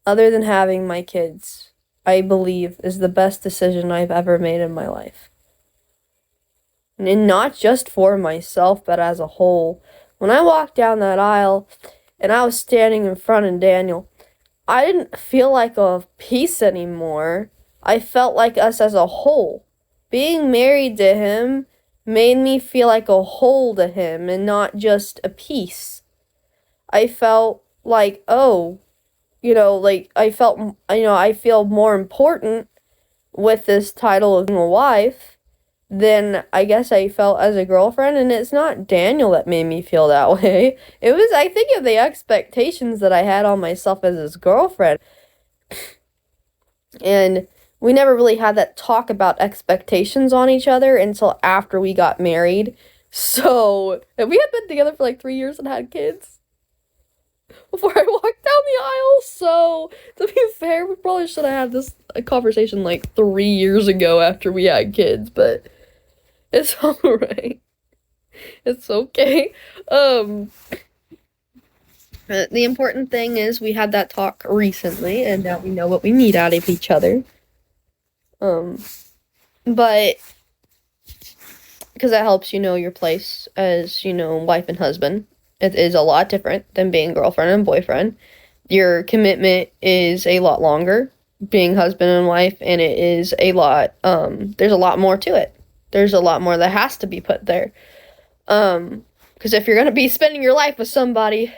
other than having my kids, I believe is the best decision I've ever made in my life. And not just for myself, but as a whole. When I walked down that aisle and I was standing in front of Daniel, I didn't feel like a piece anymore. I felt like us as a whole. Being married to him made me feel like a whole to him and not just a piece. I felt like, oh, I feel more important with this title of a wife than I guess I felt as a girlfriend. And it's not Daniel that made me feel that way. It was, I think, of the expectations that I had on myself as his girlfriend. And we never really had that talk about expectations on each other until after we got married. So, and we had been together for like 3 years and had kids before I walked down the aisle. So, to be fair, we probably should have had this conversation like 3 years ago after we had kids, but it's alright. It's okay. The important thing is we had that talk recently, and now we know what we need out of each other. But because that helps you know your place as, wife and husband. It is a lot different than being girlfriend and boyfriend. Your commitment is a lot longer being husband and wife, and it is a lot, there's a lot more to it. There's a lot more that has to be put there. Because if you're going to be spending your life with somebody,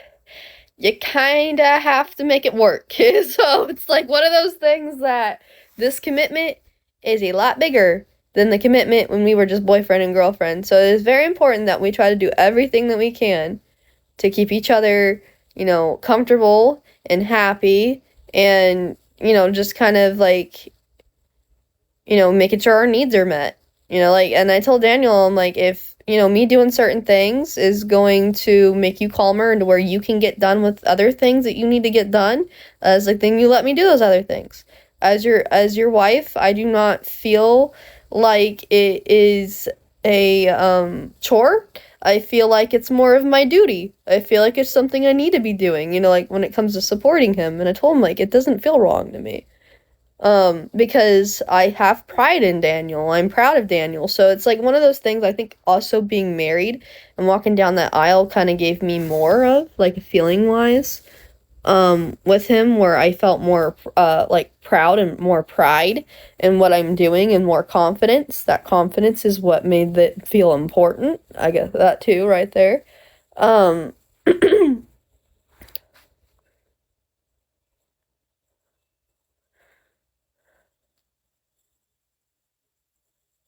you kind of have to make it work. So it's like one of those things that this commitment is a lot bigger than the commitment when we were just boyfriend and girlfriend. So it is very important that we try to do everything that we can to keep each other, comfortable and happy and, just kind of like, making sure our needs are met. And I told Daniel, I'm like, if, me doing certain things is going to make you calmer and to where you can get done with other things that you need to get done, as like, then you let me do those other things. As your wife, I do not feel like it is a chore. I feel like it's more of my duty. I feel like it's something I need to be doing, like when it comes to supporting him. And I told him, like, it doesn't feel wrong to me. Because I have pride in Daniel. I'm proud of Daniel. So it's like one of those things. I think also being married and walking down that aisle kind of gave me more of, like, feeling wise, with him, where I felt more, like, proud and more pride in what I'm doing and more confidence. That confidence is what made it feel important. I guess that too, right there. Um,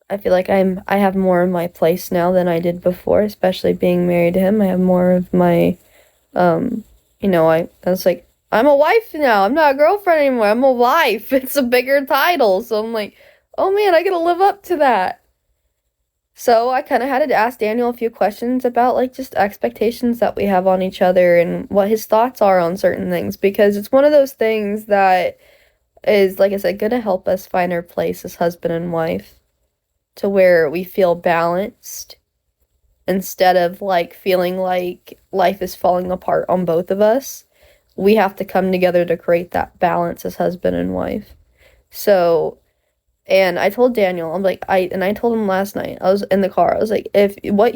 I feel like I have more of my place now than I did before, especially being married to him. I have more of my, I was like, I'm a wife now. I'm not a girlfriend anymore. I'm a wife. It's a bigger title. So I'm like, oh man, I gotta live up to that. So I kind of had to ask Daniel a few questions about like just expectations that we have on each other and what his thoughts are on certain things, because it's one of those things that is, like I said, gonna help us find our place as husband and wife, to where we feel balanced instead of like feeling like life is falling apart on both of us. We have to come together to create that balance as husband and wife. So, and I told Daniel, I told him last night, I was in the car, I was like, if what